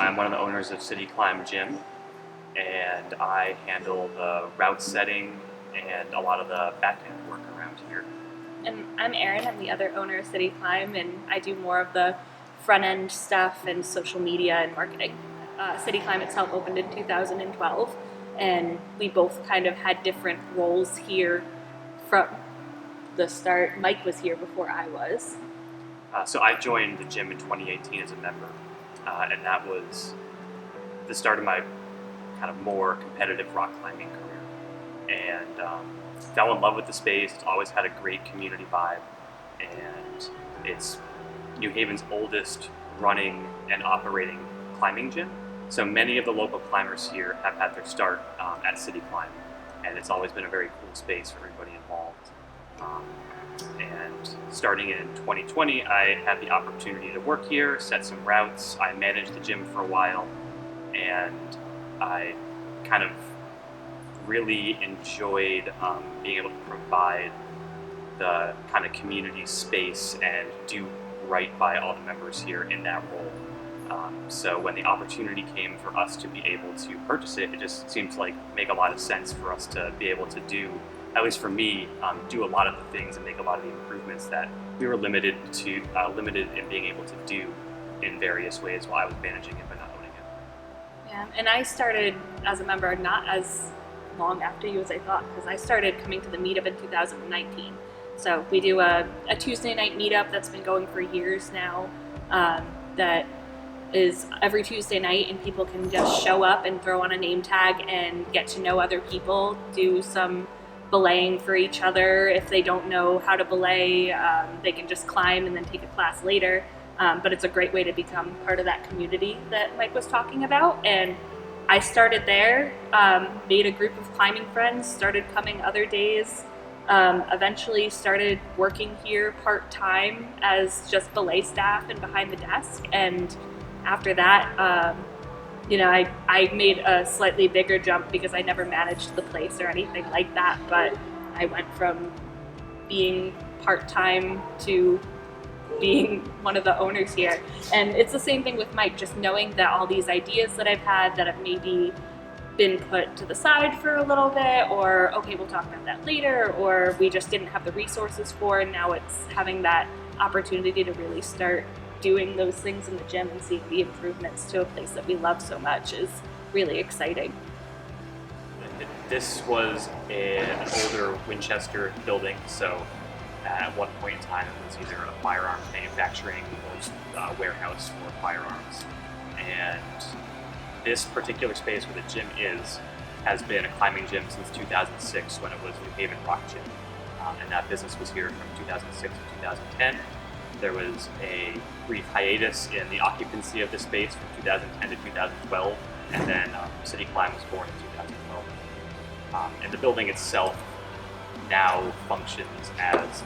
I'm one of the owners of City Climb Gym, and I handle the route setting and a lot of the back-end work around here. And I'm Erin, I'm the other owner of City Climb, and I do more of the front-end stuff and social media and marketing. City Climb itself opened in 2012, and we both kind of had different roles here from the start. Mike was here before I was. So I joined the gym in 2018 as a member, and that was the start of my kind of more competitive rock climbing career. And fell in love with the space. It's always had a great community vibe, and it's New Haven's oldest running and operating climbing gym. So many of the local climbers here have had their start at City Climb, and it's always been a very cool space for everybody involved. And starting in 2020, I had the opportunity to work here, set some routes. I managed the gym for a while, and I kind of really enjoyed being able to provide the kind of community space and do right by all the members here in that role. So when the opportunity came for us to be able to purchase it, it just seemed to make a lot of sense for us to be able to do, at least for me, do a lot of the things and make a lot of the improvements that we were limited in being able to do in various ways while I was managing it but not owning it. Yeah, and I started as a member not as long after you as I thought, because I started coming to the meetup in 2019. So we do a Tuesday night meetup that's been going for years now, that is every Tuesday night, and people can just show up and throw on a name tag and get to know other people, do some belaying for each other. If they don't know how to belay, they can just climb and then take a class later. But it's a great way to become part of that community that Mike was talking about. And I started there, made a group of climbing friends, started coming other days, eventually started working here part-time as just belay staff and behind the desk. And after that, I made a slightly bigger jump because I never managed the place or anything like that, but I went from being part-time to being one of the owners here. And it's the same thing with Mike, just knowing that all these ideas that I've had that have maybe been put to the side for a little bit, or okay, we'll talk about that later, or we just didn't have the resources for, and now it's having that opportunity to really start doing those things in the gym and seeing the improvements to a place that we love so much is really exciting. This was an older Winchester building, so at one point in time it was either a firearms manufacturing or warehouse for firearms. And this particular space where the gym has been a climbing gym since 2006 when it was New Haven Rock Gym. And that business was here from 2006 to 2010. There was a brief hiatus in the occupancy of the space from 2010 to 2012, and then City Climb was born in 2012. And the building itself now functions as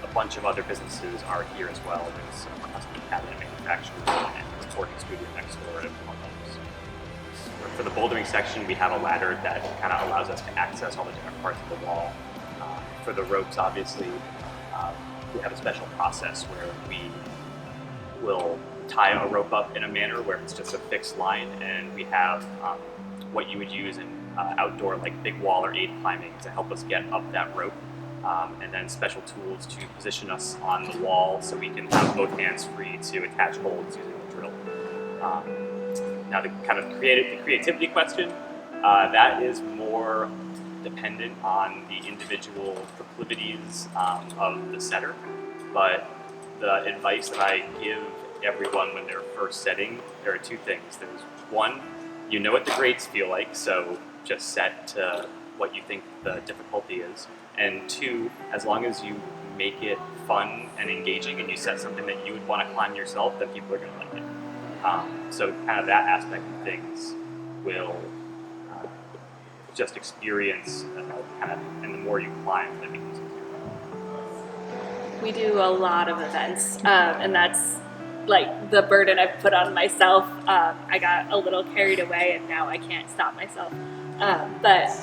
a bunch of other businesses are here as well. There's a custom cabinet manufacturer and a recording studio next door and among others. For the bouldering section, we have a ladder that kind of allows us to access all the different parts of the wall. For the ropes, obviously, we have a special process where we will tie a rope up in a manner where it's just a fixed line, and we have what you would use in outdoor big wall or aid climbing to help us get up that rope, and then special tools to position us on the wall so we can have both hands free to attach holds using the drill. Now the kind of creativity question, that is more dependent on the individual proclivities of the setter, but the advice that I give everyone when they're first setting, there are two things. There's one, you know what the grades feel like, so just set to what you think the difficulty is. And two, as long as you make it fun and engaging and you set something that you would want to climb yourself, then people are going to like it. So kind of that aspect of things will just experience and the more you climb, it becomes easier. We do a lot of events, and that's the burden I've put on myself. I got a little carried away and now I can't stop myself.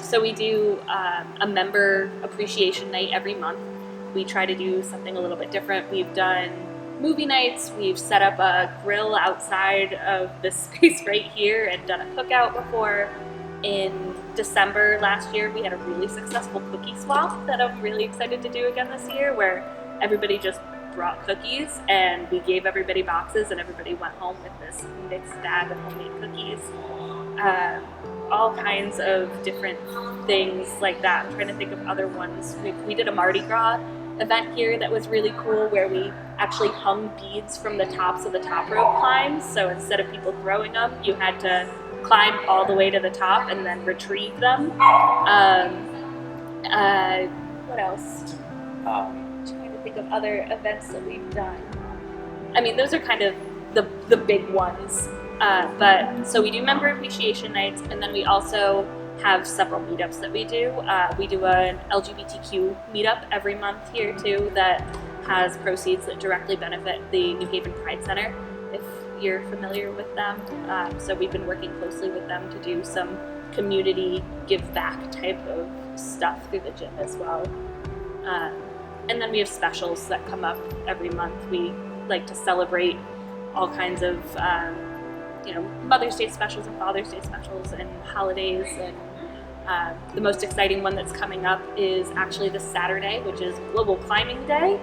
So we do a member appreciation night every month. We try to do something a little bit different. We've done movie nights. We've set up a grill outside of this space right here and done a cookout before. In December last year, we had a really successful cookie swap that I'm really excited to do again this year, where everybody just brought cookies and we gave everybody boxes and everybody went home with this mixed bag of homemade cookies. All kinds of different things like that. I'm trying to think of other ones. We did a Mardi Gras event here that was really cool, where we actually hung beads from the tops of the top rope climbs. So instead of people throwing them, you had to climb all the way to the top and then retrieve them. What else? I'm trying to think of other events that we've done. I mean, those are kind of the big ones. But so we do member appreciation nights, and then we also have several meetups that we do. We do an LGBTQ meetup every month here too that has proceeds that directly benefit the New Haven Pride Center, if you're familiar with them. So we've been working closely with them to do some community give back type of stuff through the gym as well. And then we have specials that come up every month. We like to celebrate all kinds of Mother's Day specials and Father's Day specials and holidays. And the most exciting one that's coming up is actually this Saturday, which is Global Climbing Day.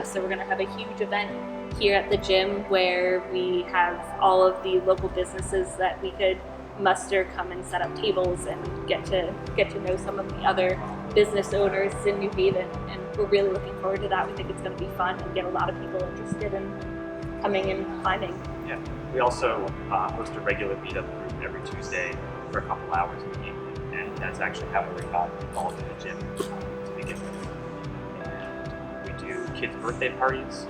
So we're going to have a huge event here at the gym where we have all of the local businesses that we could muster come and set up tables and get to know some of the other business owners in New Haven. And we're really looking forward to that. We think it's going to be fun and get a lot of people interested in coming and climbing. Yeah. We also host a regular meetup group every Tuesday for a couple hours in the evening, and that's actually how we got involved in the gym to begin with. And we do kids' birthday parties.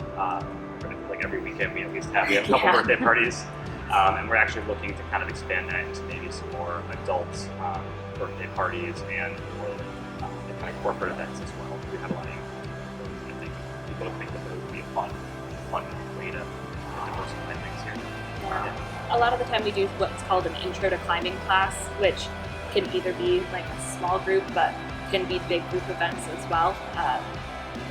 Like every weekend, we at least have a couple birthday parties, and we're actually looking to kind of expand that into maybe some more adult birthday parties and more kind of corporate events as well. We have a lot of those, and I think people think that those would be a fun way to diversify things here. A lot of the time we do what's called an intro to climbing class, which can either be like a small group, but can be big group events as well.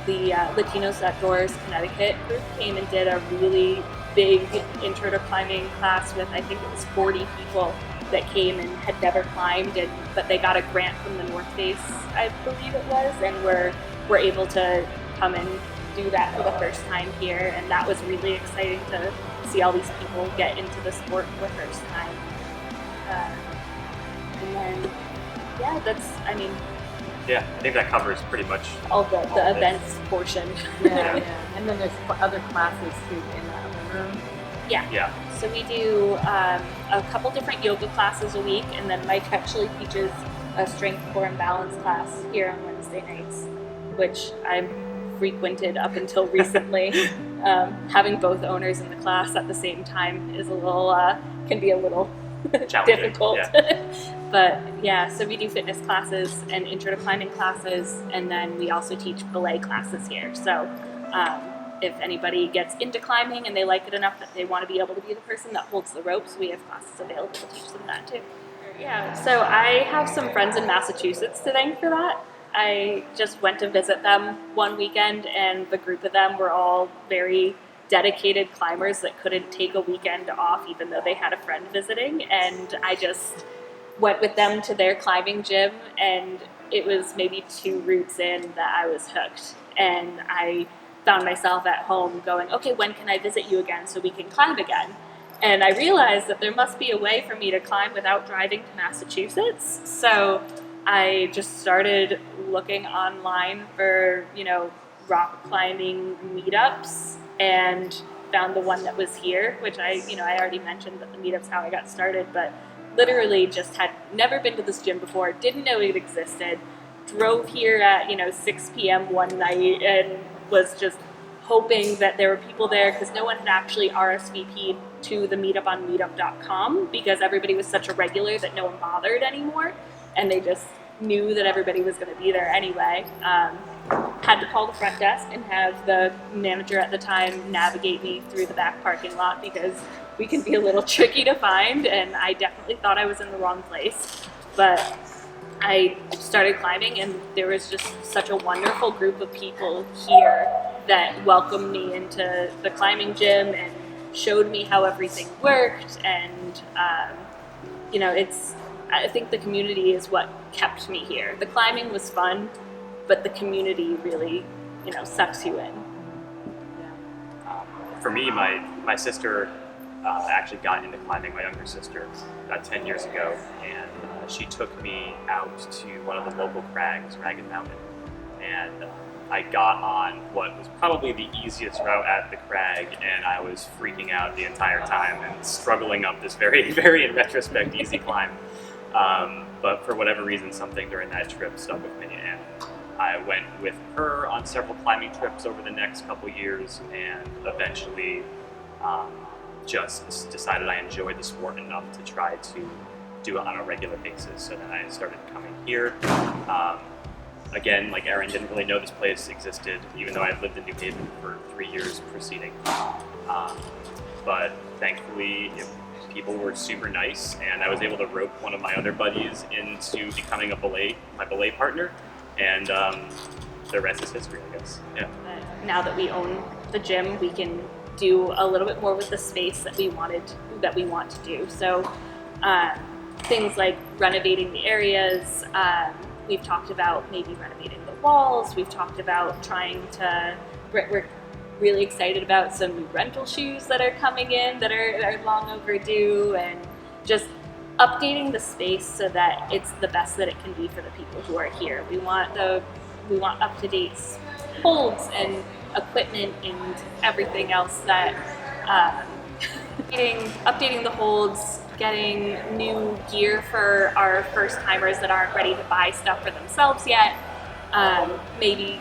The Latinos Outdoors Connecticut group came and did a really big intro to climbing class with, I think it was 40 people that came and had never climbed, but they got a grant from the North Face, I believe it was, and were able to come and do that for the first time here, and that was really exciting to see all these people get into the sport for the first time. And then, yeah, I think that covers pretty much all the events portion. Yeah. And then there's other classes too in the other room. Yeah. So we do a couple different yoga classes a week, and then Mike actually teaches a strength, core, and balance class here on Wednesday nights, which I frequented up until recently. Having both owners in the class at the same time is can be a little difficult. Yeah. But yeah, so we do fitness classes and intro to climbing classes, and then we also teach belay classes here. So if anybody gets into climbing and they like it enough that they want to be able to be the person that holds the ropes, we have classes available to teach them that too. Yeah, so I have some friends in Massachusetts to thank for that. I just went to visit them one weekend, and the group of them were all very dedicated climbers that couldn't take a weekend off even though they had a friend visiting, and I just went with them to their climbing gym, and it was maybe 2 routes in that I was hooked, and I found myself at home going, okay, when can I visit you again so we can climb again? And I realized that there must be a way for me to climb without driving to Massachusetts. So I just started looking online for, rock climbing meetups, and found the one that was here, which I already mentioned that the meetup's how I got started, but literally just had never been to this gym before, didn't know it existed, drove here at 6 p.m. one night and was just hoping that there were people there, because no one had actually RSVP'd to the meetup on meetup.com because everybody was such a regular that no one bothered anymore, and they just knew that everybody was going to be there anyway. Had to call the front desk and have the manager at the time navigate me through the back parking lot because we can be a little tricky to find, and I definitely thought I was in the wrong place. But I started climbing, and there was just such a wonderful group of people here that welcomed me into the climbing gym and showed me how everything worked. And I think the community is what kept me here. The climbing was fun, but the community really, sucks you in. For me, my sister actually got into climbing, my younger sister, about 10 years ago, and she took me out to one of the local crags, Ragged Mountain, and I got on what was probably the easiest route at the crag, and I was freaking out the entire time and struggling up this very, very, in retrospect, easy climb. But for whatever reason, something during that trip stuck with me, and I went with her on several climbing trips over the next couple years, and eventually just decided I enjoyed the sport enough to try to do it on a regular basis. So then I started coming here. Again, like Erin, didn't really know this place existed, even though I had lived in New Haven for 3 years preceding. But thankfully, people were super nice, and I was able to rope one of my other buddies into becoming my belay partner, and the rest is history, I guess. Yeah. Now that we own the gym, we can do a little bit more with the space that we want to do. So things like renovating the areas. We've talked about maybe renovating the walls. We've talked about we're really excited about some new rental shoes that are coming in that are long overdue, and just updating the space so that it's the best that it can be for the people who are here. We want up-to-date holds and equipment and everything else that updating the holds, getting new gear for our first timers that aren't ready to buy stuff for themselves yet. Maybe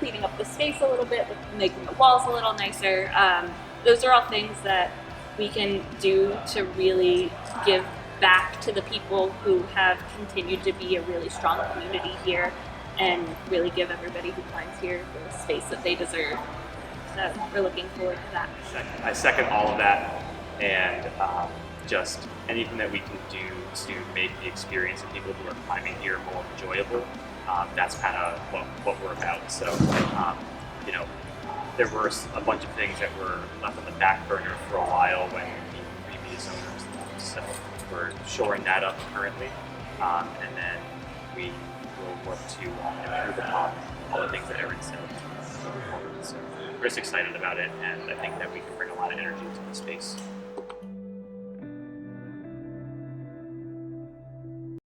cleaning up the space a little bit, making the walls a little nicer. Those are all things that we can do to really give back to the people who have continued to be a really strong community here, and really give everybody who climbs here the space that they deserve. So we're looking forward to that. I second all of that, and just anything that we can do to make the experience of people who are climbing here more enjoyable. That's kind of what we're about. So, there were a bunch of things that were left on the back burner for a while when the previous owners left. So we're shoring that up currently, and then we will work to improve upon all the things that Erin said going forward. So we're just excited about it, and I think that we can bring a lot of energy to the space.